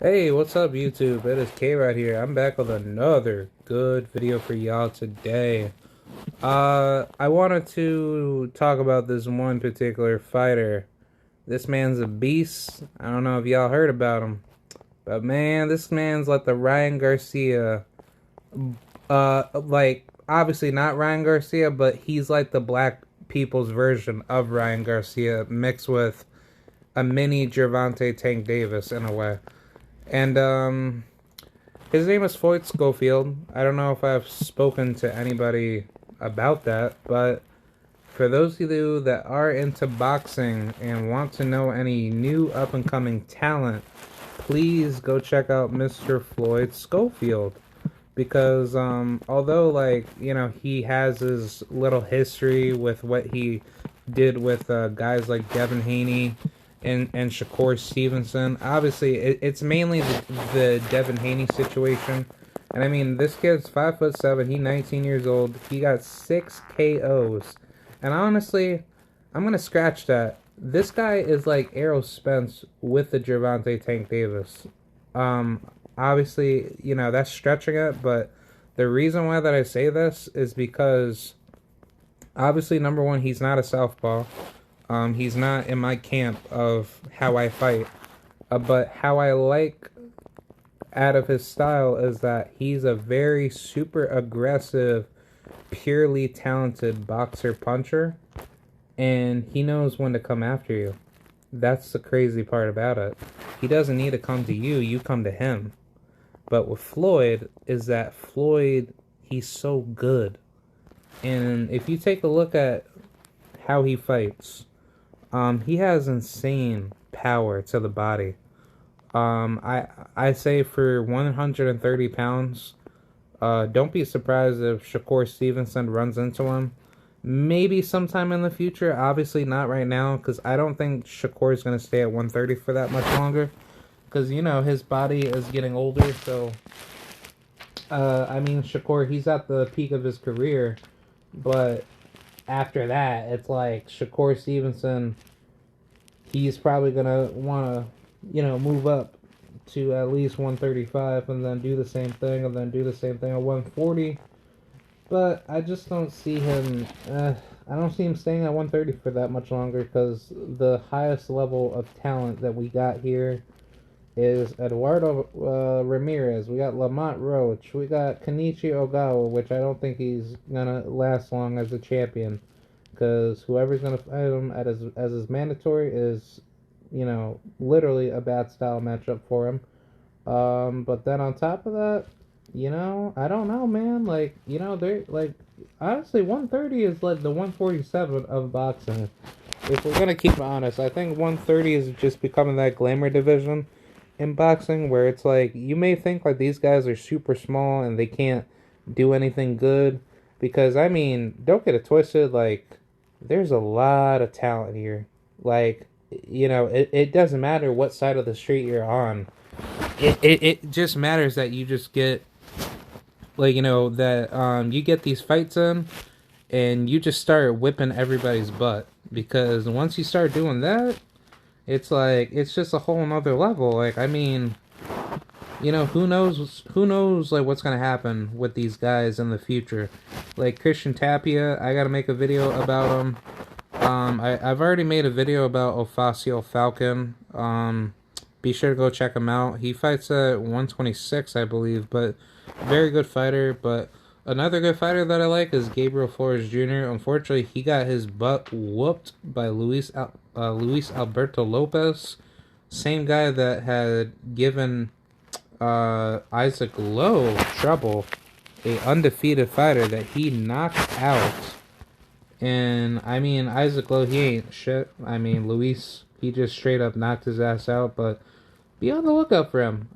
Hey, what's up, YouTube? It is K right here. I'm back with another good video for y'all today. I wanted to talk about this one particular fighter. This man's a beast. I don't know if y'all heard about him, but man, this man's like the Ryan Garcia. Like obviously not Ryan Garcia, but he's like the black people's version of Ryan Garcia mixed with a mini Gervonta Tank Davis in a way. And his name is Floyd Schofield. I don't know if I've spoken to anybody about that, but for those of you that are into boxing and want to know any new up and coming talent, please go check out Mr. Floyd Schofield. Because although he has his little history with what he did with guys like Devin Haney and Shakur Stevenson. Obviously, it's mainly the Devin Haney situation. And I mean, this kid's 5'7". He's 19 years old. He got 6 KOs. And honestly, I'm gonna scratch that. This guy is like Errol Spence with the Gervonta Tank Davis. Obviously, that's stretching it, but the reason why that I say this is because obviously, number one, he's not a southpaw. He's not in my camp of how I fight. But how I like out of his style is that he's a very super aggressive, purely talented boxer puncher. And he knows when to come after you. That's the crazy part about it. He doesn't need to come to you, you come to him. But with Floyd, is that Floyd, he's so good. And if you take a look at how he fights, he has insane power to the body. I say for 130 pounds, don't be surprised if Shakur Stevenson runs into him. Maybe sometime in the future. Obviously not right now, because I don't think Shakur is going to stay at 130 for that much longer. Because, his body is getting older, so... I mean, Shakur, he's at the peak of his career, but after that, it's like Shakur Stevenson, he's probably going to want to, move up to at least 135 and then do the same thing and then do the same thing at 140. But I just don't see him, I don't see him staying at 130 for that much longer because the highest level of talent that we got here is Eduardo Ramirez. We got Lamont Roach. We got Kenichi Ogawa, which I don't think he's gonna last long as a champion, because whoever's gonna fight him as his mandatory is, literally a bad style matchup for him. But then on top of that, I don't know, man. Like, they're like honestly, 130 is like the 147 of boxing. If we're gonna keep it honest, I think 130 is just becoming that glamour division in boxing where it's like you may think like these guys are super small and they can't do anything good, because I mean, don't get it twisted, like there's a lot of talent here. Like, it doesn't matter what side of the street you're on. It just matters that you just get like, that you get these fights in and you just start whipping everybody's butt, because once you start doing that, it's like it's just a whole nother level. Like, I mean, who knows like what's gonna happen with these guys in the future. Like Christian Tapia, I gotta make a video about him. I've already made a video about Ofacio Falcon. Be sure to go check him out. He fights at 126, I believe, but very good fighter. But another good fighter that I like is Gabriel Forest Jr. Unfortunately, he got his butt whooped by Luis Alberto Lopez, same guy that had given Isaac Lowe trouble, a undefeated fighter that he knocked out. And I mean, Isaac Lowe, he ain't shit. I mean, Luis, he just straight up knocked his ass out. But be on the lookout for him.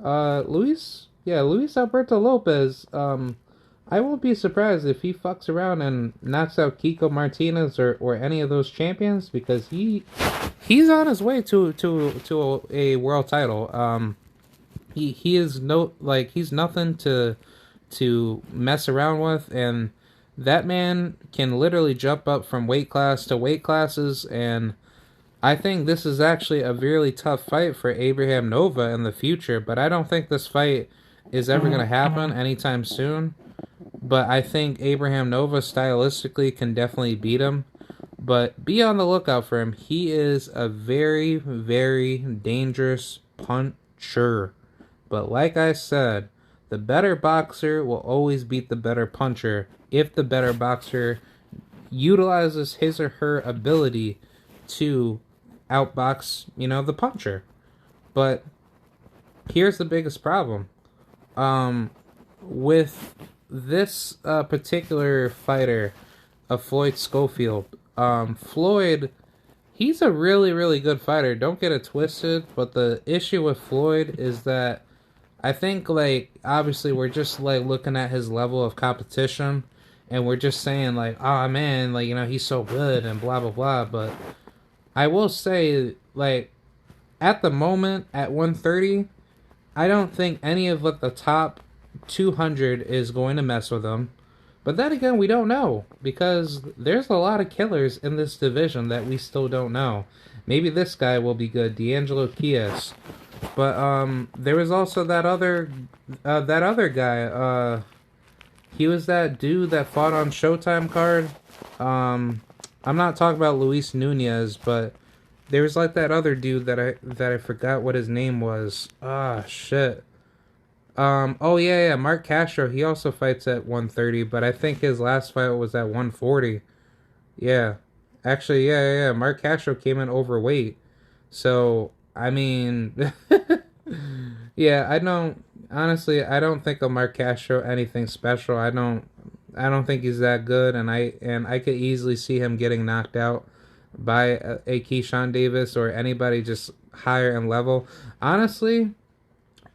Luis Alberto Lopez. I won't be surprised if he fucks around and knocks out Kiko Martinez or any of those champions, because he's on his way to a world title. He is he's nothing to mess around with, and that man can literally jump up from weight class to weight classes, and I think this is actually a really tough fight for Abraham Nova in the future, but I don't think this fight is ever going to happen anytime soon. But I think Abraham Nova stylistically can definitely beat him. But be on the lookout for him. He is a very, very dangerous puncher. But like I said, the better boxer will always beat the better puncher if the better boxer utilizes his or her ability to outbox, the puncher. But here's the biggest problem. With this particular fighter, Floyd Schofield, Floyd, he's a really, really good fighter. Don't get it twisted, but the issue with Floyd is that I think, obviously we're just, looking at his level of competition, and we're just saying, oh, man, he's so good, and blah, blah, blah, but I will say, at the moment, at 130, I don't think any of, the top 200 is going to mess with him. But then again, we don't know, because there's a lot of killers in this division that we still don't know. Maybe this guy will be good, D'Angelo Kies. But there was also that other guy. He was that dude that fought on Showtime card. I'm not talking about Luis Nunez, but there was that other dude that I forgot what his name was. Ah, shit. Oh yeah, Mark Castro. He also fights at 130, but I think his last fight was at 140. Yeah, actually, yeah. Mark Castro came in overweight, so I mean, yeah, I don't think of Mark Castro anything special. I don't think he's that good, and I could easily see him getting knocked out by a Keyshawn Davis or anybody just higher in level. Honestly,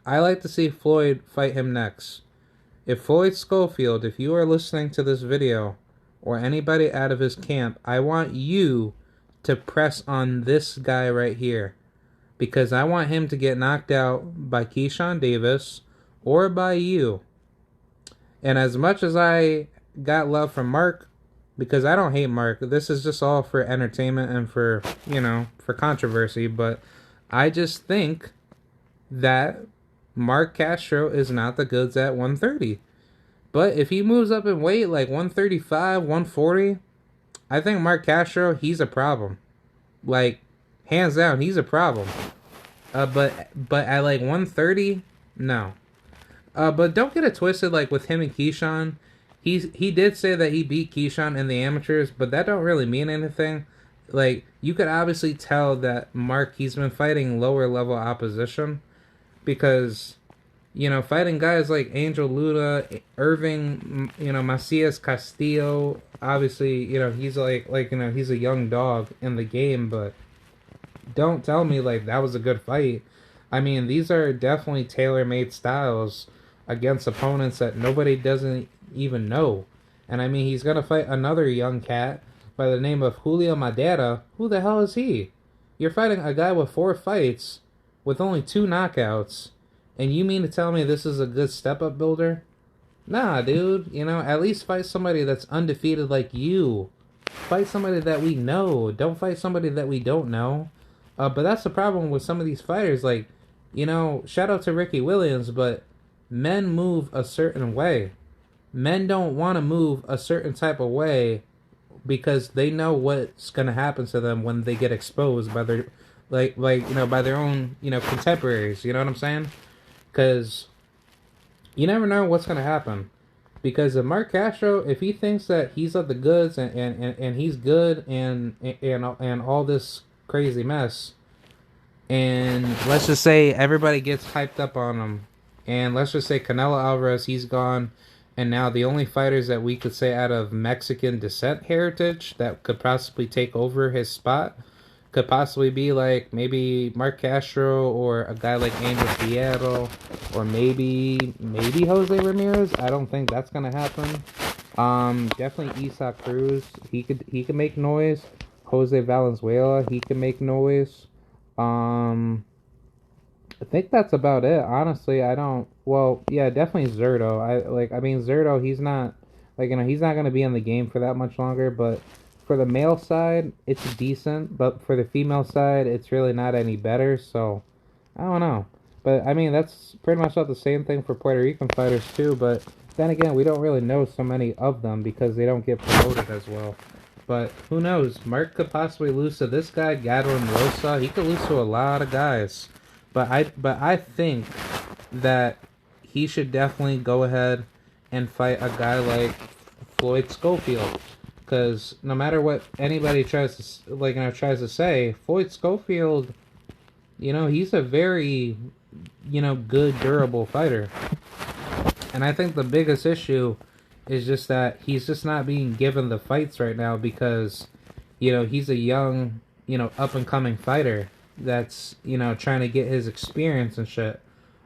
I like to see Floyd fight him next. If Floyd Schofield, if you are listening to this video, or anybody out of his camp, I want you to press on this guy right here. Because I want him to get knocked out by Keyshawn Davis or by you. And as much as I got love from Mark, because I don't hate Mark, this is just all for entertainment and for controversy, but I just think that Mark Castro is not the goods at 130. But if he moves up in weight, 135, 140, I think Mark Castro, he's a problem. Hands down, he's a problem. But at 130, no. But don't get it twisted. With him and Keyshawn, he did say that he beat Keyshawn in the amateurs, but that don't really mean anything. You could obviously tell that Mark, he's been fighting lower level opposition, because fighting guys like Angel Luda, Irving, Macias Castillo, obviously he's he's a young dog in the game, but don't tell me that was a good fight. I mean, these are definitely tailor-made styles against opponents that nobody doesn't even know. And I mean, he's gonna fight another young cat by the name of Julio Madera. Who the hell is he? You're fighting a guy with 4 fights with only 2 knockouts, and you mean to tell me this is a good step-up builder? Nah, dude. At least fight somebody that's undefeated like you. Fight somebody that we know. Don't fight somebody that we don't know. But that's the problem with some of these fighters. Shout out to Ricky Williams, but men move a certain way. Men don't want to move a certain type of way because they know what's going to happen to them when they get exposed by their, by their own, contemporaries. You know what I'm saying? Because you never know what's going to happen. Because if Mark Castro, if he thinks that he's of the goods and he's good and all this crazy mess, and let's just say everybody gets hyped up on him, and let's just say Canelo Alvarez, he's gone, and now the only fighters that we could say out of Mexican descent heritage that could possibly take over his spot could possibly be maybe Mark Castro or a guy like Angel Fierro, or maybe Jose Ramirez. I don't think that's gonna happen. Definitely Isaac Cruz. He could make noise. Jose Valenzuela, he can make noise. I think that's about it. Honestly, I don't. Well, yeah, definitely Zerto. I mean Zerto. He's not he's not gonna be in the game for that much longer. But for the male side, it's decent, but for the female side, it's really not any better. So I don't know. But I mean, that's pretty much not the same thing for Puerto Rican fighters too. But then again, we don't really know so many of them because they don't get promoted as well. But who knows? Mark could possibly lose to this guy, Gabriel Rosa. He could lose to a lot of guys. But I think that he should definitely go ahead and fight a guy like Floyd Schofield. Because no matter what anybody tries to say, Floyd Schofield, he's a very, good, durable fighter. And I think the biggest issue is just that he's just not being given the fights right now because, he's a young, up-and-coming fighter that's, trying to get his experience and shit.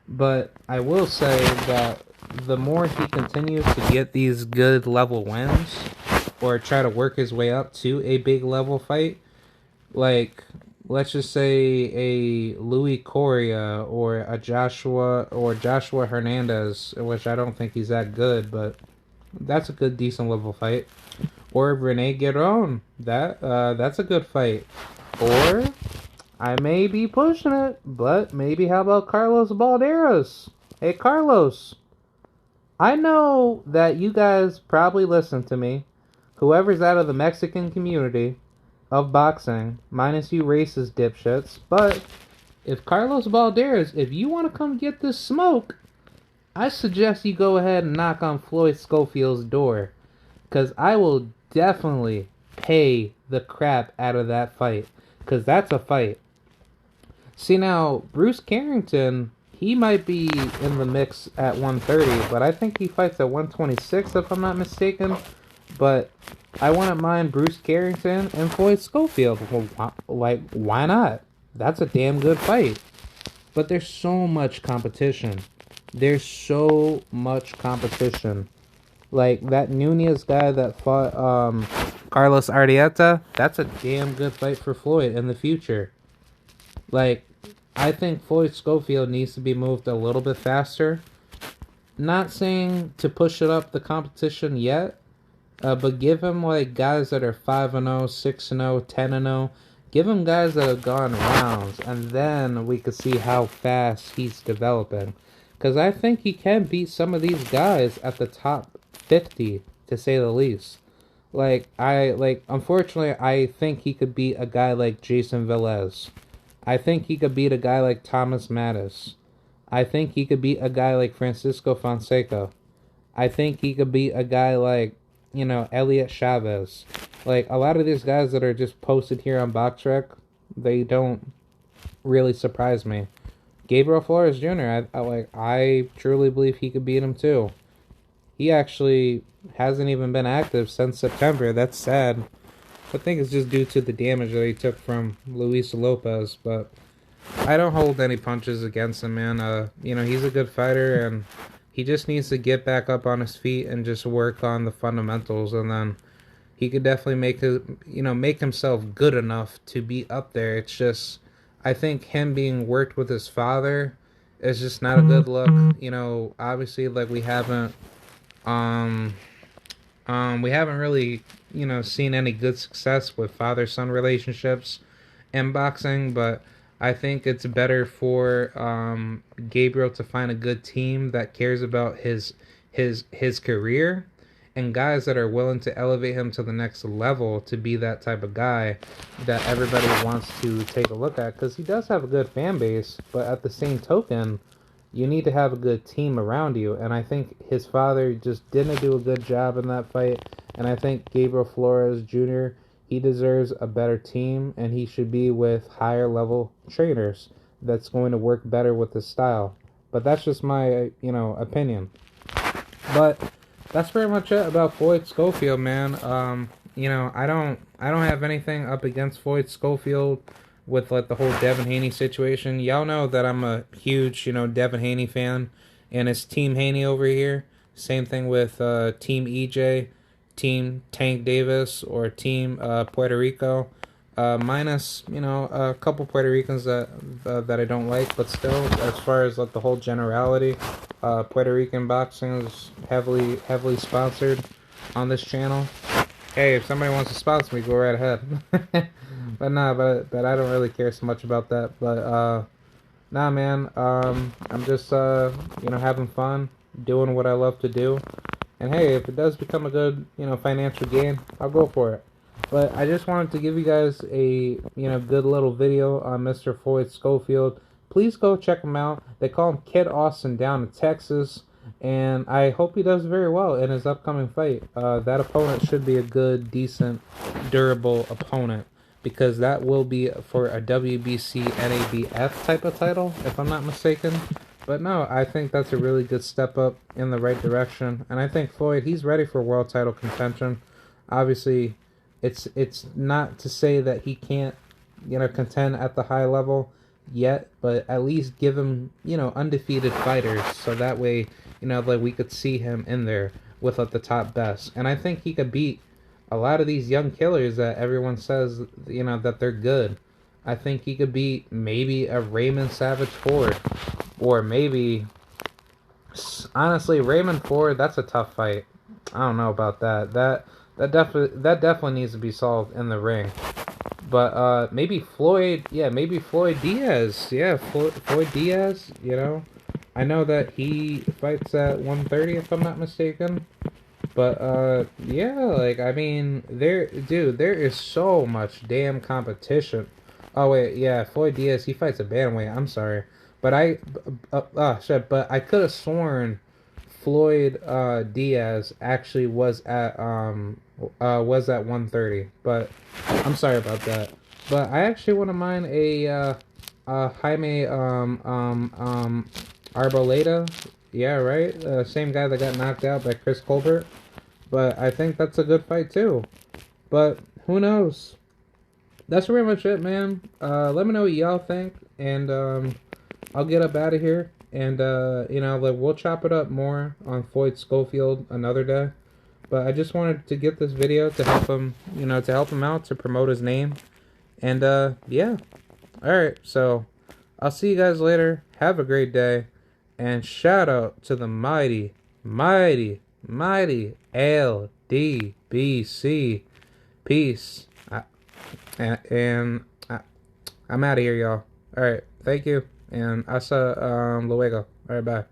But I will say that the more he continues to get these good level wins or try to work his way up to a big level fight, like, let's just say a Louis Correa or a Joshua Hernandez, which I don't think he's that good, but that's a good, decent level fight. Or Rene Gueron, that's a good fight. Or I may be pushing it, but maybe how about Carlos Balderas? Hey, Carlos, I know that you guys probably listen to me. Whoever's out of the Mexican community of boxing, minus you racist dipshits, but if Carlos Balderas, if you want to come get this smoke, I suggest you go ahead and knock on Floyd Schofield's door, because I will definitely pay the crap out of that fight, because that's a fight. See, now, Bruce Carrington, he might be in the mix at 130, but I think he fights at 126 if I'm not mistaken. But I wouldn't mind Bruce Carrington and Floyd Schofield. Well, why not? That's a damn good fight. But there's so much competition. There's so much competition. Like, that Nunez guy that fought Carlos Ardieta, that's a damn good fight for Floyd in the future. Like, I think Floyd Schofield needs to be moved a little bit faster. Not saying to push it up the competition yet, but give him, like, guys that are 5-0, 6-0, 10-0. Give him guys that have gone rounds, and then we could see how fast he's developing. Because I think he can beat some of these guys at the top 50, to say the least. Unfortunately, I think he could beat a guy like Jason Velez. I think he could beat a guy like Thomas Mattis. I think he could beat a guy like Francisco Fonseca. I think he could beat a guy like, Elliot Chavez. Like, a lot of these guys that are just posted here on BoxRec, they don't really surprise me. Gabriel Forest Jr., I truly believe he could beat him too. He actually hasn't even been active since September. That's sad. I think it's just due to the damage that he took from Luis Lopez, but I don't hold any punches against him, man. He's a good fighter, and he just needs to get back up on his feet and just work on the fundamentals, and then he could definitely make himself good enough to be up there. It's just, I think him being worked with his father is just not a good look. Obviously, like, we haven't really, seen any good success with father-son relationships in boxing, but I think it's better for Gabriel to find a good team that cares about his career and guys that are willing to elevate him to the next level to be that type of guy that everybody wants to take a look at, because he does have a good fan base, but at the same token, you need to have a good team around you, and I think his father just didn't do a good job in that fight, and I think Gabriel Flores Jr., he deserves a better team, and he should be with higher level trainers that's going to work better with his style. But that's just my, opinion. But that's pretty much it about Floyd Schofield, man. I don't have anything up against Floyd Schofield with, like, the whole Devin Haney situation. Y'all know that I'm a huge, Devin Haney fan, and it's Team Haney over here. Same thing with Team EJ, Team Tank Davis, or Team Puerto Rico. Minus, a couple Puerto Ricans that I don't like, but still, as far as, like, the whole generality, Puerto Rican boxing is heavily sponsored on this channel. hey, if somebody wants to sponsor me, go right ahead. But nah, but I don't really care so much about that. But nah, man. I'm just having fun, doing what I love to do. And hey, if it does become a good financial gain, I'll go for it. But I just wanted to give you guys a good little video on Mr. Floyd Schofield. Please go check him out. They call him Kid Austin down in Texas, and I hope he does very well in his upcoming fight. That opponent should be a good, decent, durable opponent, because that will be for a WBC NABF type of title, if I'm not mistaken. But no, I think that's a really good step up in the right direction. And I think Floyd, he's ready for world title contention. Obviously, it's not to say that he can't, contend at the high level yet, but at least give him, undefeated fighters, so that way, like we could see him in there with the top best. And I think he could beat a lot of these young killers that everyone says, that they're good. I think he could beat maybe a Raymond Savage Ford, or maybe, honestly, Raymond Ford. That's a tough fight. I don't know about that. That definitely needs to be solved in the ring. But maybe Floyd. Yeah, maybe Floyd Diaz. Yeah, Floyd Diaz. I know that he fights at 130 if I'm not mistaken. But yeah, like I mean, there is so much damn competition. Oh wait, yeah, Floyd Diaz, he fights a bantamweight. I'm sorry, but shit. But I could have sworn Floyd Diaz actually was at 130. But I'm sorry about that. But I actually wouldn't mind a Jaime Arboleda. Yeah, right. Same guy that got knocked out by Chris Colbert. But I think that's a good fight too. But who knows? That's pretty much it, man. Let me know what y'all think, and I'll get up out of here. And like we'll chop it up more on Floyd Schofield another day. But I just wanted to get this video to help him, to help him out, to promote his name. And yeah. Alright, so I'll see you guys later. Have a great day. And shout out to the mighty, mighty, mighty LDBC. Peace. I'm out of here, y'all. Alright, thank you. And hasta luego. Alright, bye.